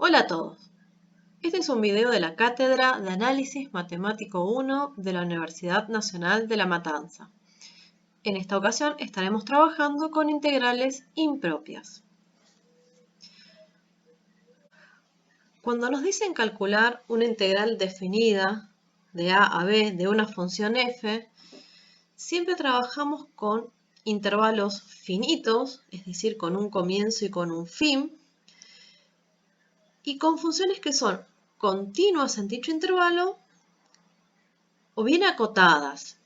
Hola a todos. Este es un video de la Cátedra de Análisis Matemático 1 de la Universidad Nacional de La Matanza. En esta ocasión estaremos trabajando con integrales impropias. Cuando nos dicen calcular una integral definida de a a b de una función f, siempre trabajamos con intervalos finitos, es decir, con un comienzo y con un fin, y con funciones que son continuas en dicho intervalo o bien acotadas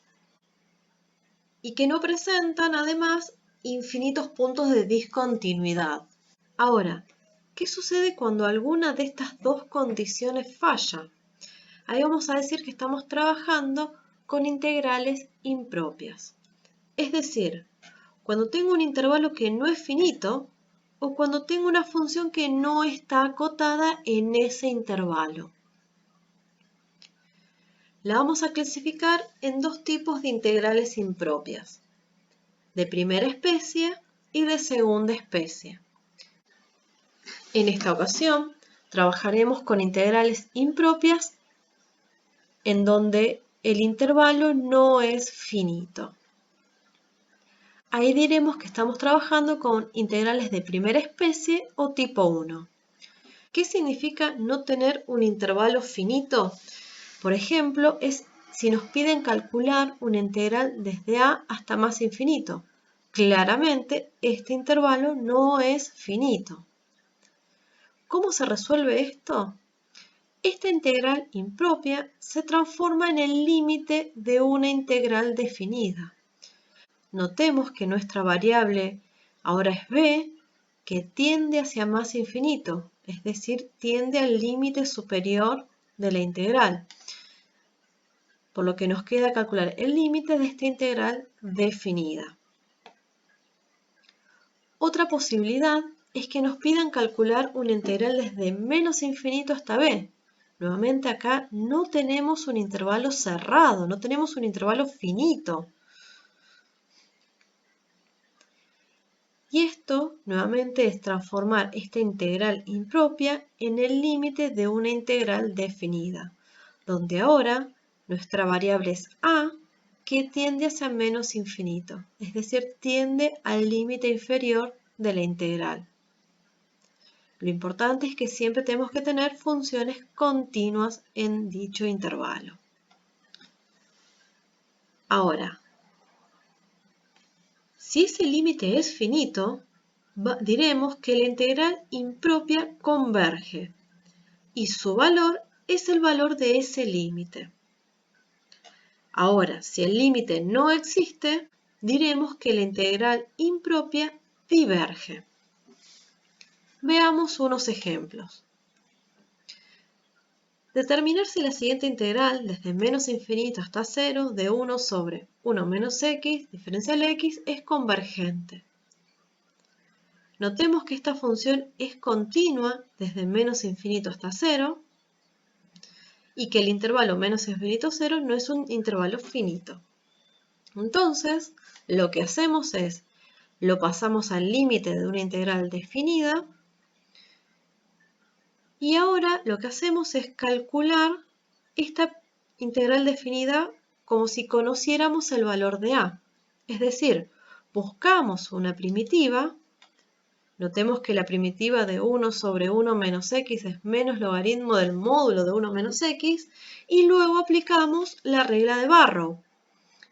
y que no presentan además infinitos puntos de discontinuidad. Ahora, ¿qué sucede cuando alguna de estas dos condiciones falla? Ahí vamos a decir que estamos trabajando con integrales impropias. Es decir, cuando tengo un intervalo que no es finito o cuando tengo una función que no está acotada en ese intervalo. La vamos a clasificar en dos tipos de integrales impropias, de primera especie y de segunda especie. En esta ocasión, trabajaremos con integrales impropias en donde el intervalo no es finito. Ahí diremos que estamos trabajando con integrales de primera especie o tipo 1. ¿Qué significa no tener un intervalo finito? Por ejemplo, es si nos piden calcular una integral desde a hasta más infinito. Claramente, este intervalo no es finito. ¿Cómo se resuelve esto? Esta integral impropia se transforma en el límite de una integral definida. Notemos que nuestra variable ahora es b, que tiende hacia más infinito, es decir, tiende al límite superior de la integral, por lo que nos queda calcular el límite de esta integral definida. Otra posibilidad es que nos pidan calcular una integral desde menos infinito hasta b. Nuevamente acá no tenemos un intervalo cerrado, no tenemos un intervalo finito. Y esto nuevamente es transformar esta integral impropia en el límite de una integral definida, donde ahora nuestra variable es a, que tiende hacia menos infinito, es decir, tiende al límite inferior de la integral. Lo importante es que siempre tenemos que tener funciones continuas en dicho intervalo. Ahora, si ese límite es finito, diremos que la integral impropia converge y su valor es el valor de ese límite. Ahora, si el límite no existe, diremos que la integral impropia diverge. Veamos unos ejemplos. Determinar si la siguiente integral, desde menos infinito hasta 0, de 1 sobre 1 menos x, diferencial x, es convergente. Notemos que esta función es continua desde menos infinito hasta 0 y que el intervalo menos infinito 0 no es un intervalo finito. Entonces, lo que hacemos es, lo pasamos al límite de una integral definida y ahora lo que hacemos es calcular esta integral definida como si conociéramos el valor de a. Es decir, buscamos una primitiva. Notemos que la primitiva de 1 sobre 1 menos x es menos logaritmo del módulo de 1 menos x y luego aplicamos la regla de Barrow.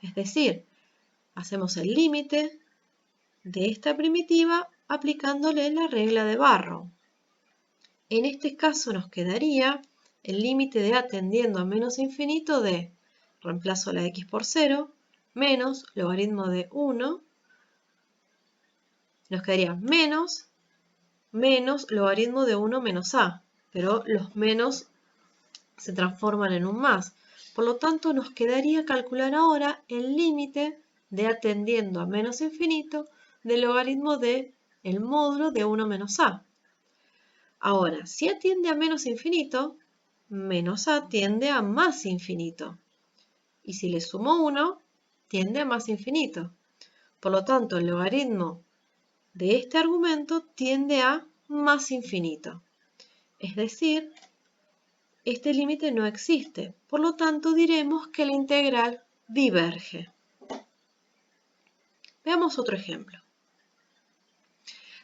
Es decir, hacemos el límite de esta primitiva aplicándole la regla de Barrow. En este caso nos quedaría el límite de a tendiendo a menos infinito de, reemplazo la x por 0, menos logaritmo de 1, nos quedaría menos logaritmo de 1 menos a, pero los menos se transforman en un más. Por lo tanto, nos quedaría calcular ahora el límite de a tendiendo a menos infinito del logaritmo del módulo de 1 menos a. Ahora, si a tiende a menos infinito, menos a tiende a más infinito. Y si le sumo 1, tiende a más infinito. Por lo tanto, el logaritmo de este argumento tiende a más infinito. Es decir, este límite no existe. Por lo tanto, diremos que la integral diverge. Veamos otro ejemplo.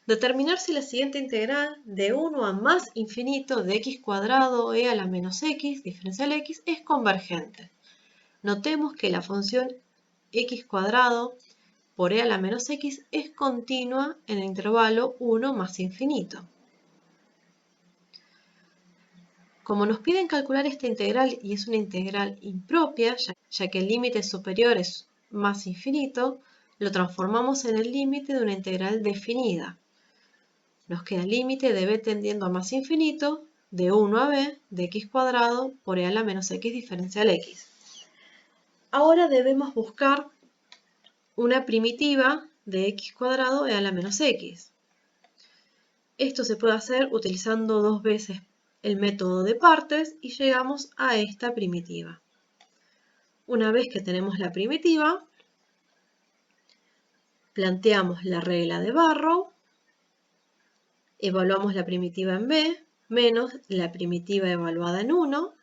Determinar si la siguiente integral de 1 a más infinito de x cuadrado e a la menos x diferencial x es convergente. Notemos que la función x cuadrado por e a la menos x es continua en el intervalo 1 más infinito. Como nos piden calcular esta integral y es una integral impropia, ya que el límite superior es más infinito, lo transformamos en el límite de una integral definida. Nos queda el límite de b tendiendo a más infinito de 1 a b de x cuadrado por e a la menos x diferencial x. Ahora debemos buscar una primitiva de x cuadrado e a la menos x. Esto se puede hacer utilizando 2 veces el método de partes y llegamos a esta primitiva. Una vez que tenemos la primitiva, planteamos la regla de Barrow, evaluamos la primitiva en b, menos la primitiva evaluada en 1,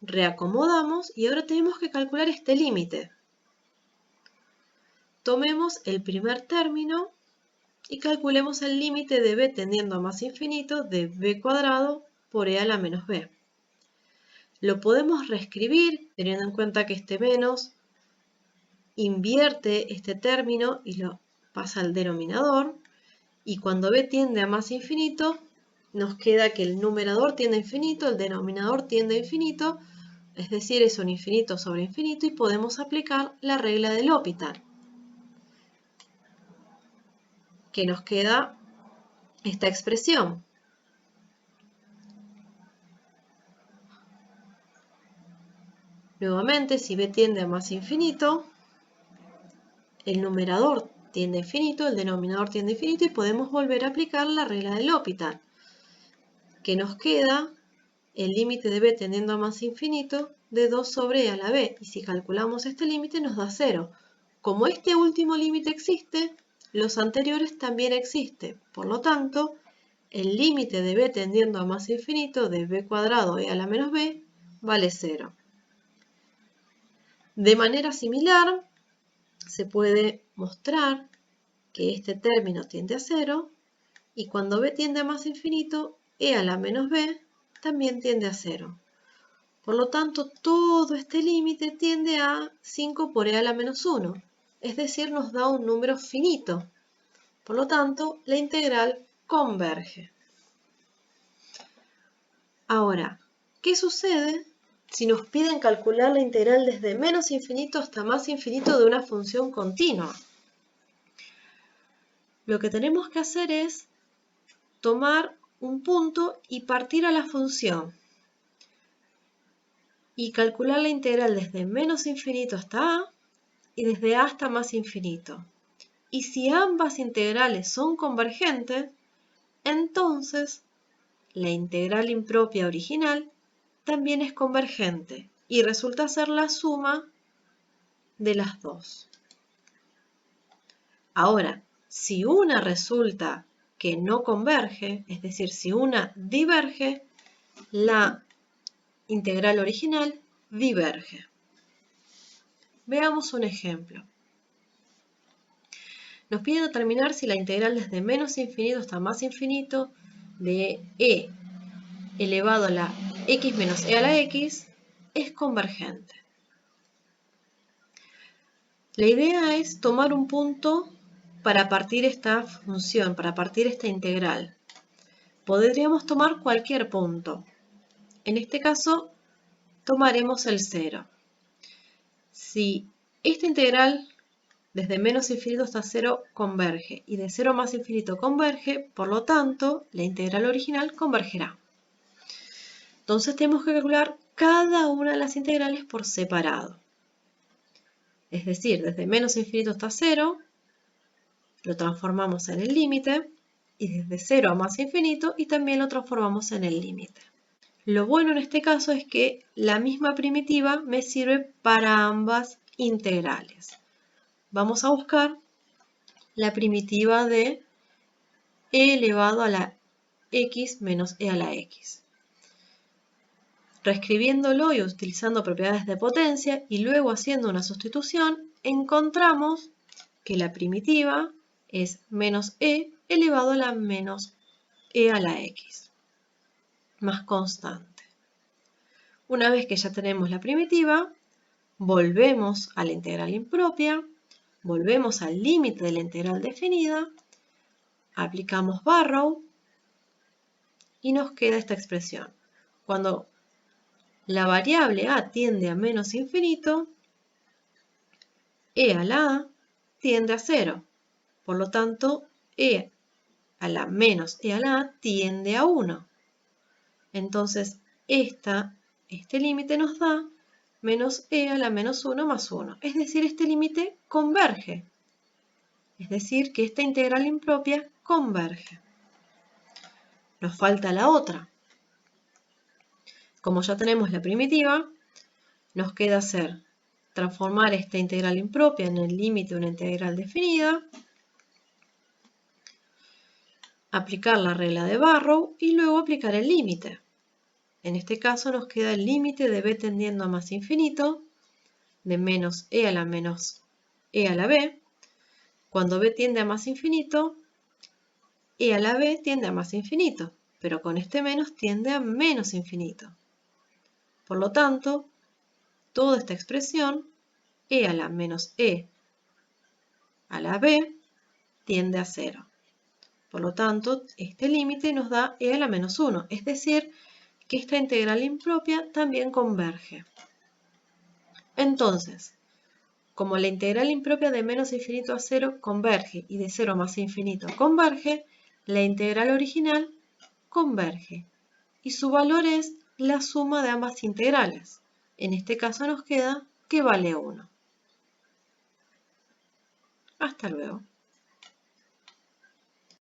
reacomodamos y ahora tenemos que calcular este límite. Tomemos el primer término y calculemos el límite de b tendiendo a más infinito de b cuadrado por e a la menos b. Lo podemos reescribir teniendo en cuenta que este menos invierte este término y lo pasa al denominador. Y cuando b tiende a más infinito, nos queda que el numerador tiende a infinito, el denominador tiende a infinito, es decir, es un infinito sobre infinito y podemos aplicar la regla de L'Hopital, que nos queda esta expresión. Nuevamente, si b tiende a más infinito, el numerador tiende a infinito, el denominador tiende a infinito y podemos volver a aplicar la regla de L'Hopital, que nos queda el límite de b tendiendo a más infinito de 2 sobre e a la b. Y si calculamos este límite nos da 0. Como este último límite existe, los anteriores también existen. Por lo tanto, el límite de b tendiendo a más infinito de b cuadrado e a la menos b vale 0. De manera similar, se puede mostrar que este término tiende a 0 y cuando b tiende a más infinito, e a la menos b también tiende a 0. Por lo tanto, todo este límite tiende a 5 por e a la menos 1, es decir, nos da un número finito. Por lo tanto, la integral converge. Ahora, ¿qué sucede si nos piden calcular la integral desde menos infinito hasta más infinito de una función continua? Lo que tenemos que hacer es tomar un punto y partir a la función y calcular la integral desde menos infinito hasta a y desde a hasta más infinito. Y si ambas integrales son convergentes, entonces la integral impropia original también es convergente y resulta ser la suma de las dos. Ahora, si una resulta que no converge, es decir, si una diverge, la integral original diverge. Veamos un ejemplo. Nos pide determinar si la integral desde menos infinito hasta más infinito de e elevado a la x menos e a la x es convergente. La idea es tomar un punto para partir esta función, para partir esta integral. Podríamos tomar cualquier punto. En este caso, tomaremos el 0. Si esta integral desde menos infinito hasta 0 converge y de 0 a más infinito converge, por lo tanto, la integral original convergerá. Entonces tenemos que calcular cada una de las integrales por separado. Es decir, desde menos infinito hasta 0, lo transformamos en el límite, y desde 0 a más infinito, y también lo transformamos en el límite. Lo bueno en este caso es que la misma primitiva me sirve para ambas integrales. Vamos a buscar la primitiva de e elevado a la x menos e a la x. Reescribiéndolo y utilizando propiedades de potencia y luego haciendo una sustitución, encontramos que la primitiva es menos e elevado a la menos e a la x, más constante. Una vez que ya tenemos la primitiva, volvemos a la integral impropia, volvemos al límite de la integral definida, aplicamos Barrow y nos queda esta expresión. Cuando la variable a tiende a menos infinito, e a la a tiende a 0. Por lo tanto, e a la menos e a la a tiende a 1. Entonces, este límite nos da menos e a la menos 1 más 1. Es decir, este límite converge. Es decir, que esta integral impropia converge. Nos falta la otra. Como ya tenemos la primitiva, nos queda transformar esta integral impropia en el límite de una integral definida, aplicar la regla de Barrow y luego aplicar el límite. En este caso nos queda el límite de b tendiendo a más infinito, de menos e a la menos e a la b. Cuando b tiende a más infinito, e a la b tiende a más infinito, pero con este menos tiende a menos infinito. Por lo tanto, toda esta expresión, e a la menos e a la b, tiende a 0. Por lo tanto, este límite nos da e a la menos 1, es decir, que esta integral impropia también converge. Entonces, como la integral impropia de menos infinito a 0 converge y de 0 a más infinito converge, la integral original converge y su valor es la suma de ambas integrales. En este caso nos queda que vale 1. Hasta luego.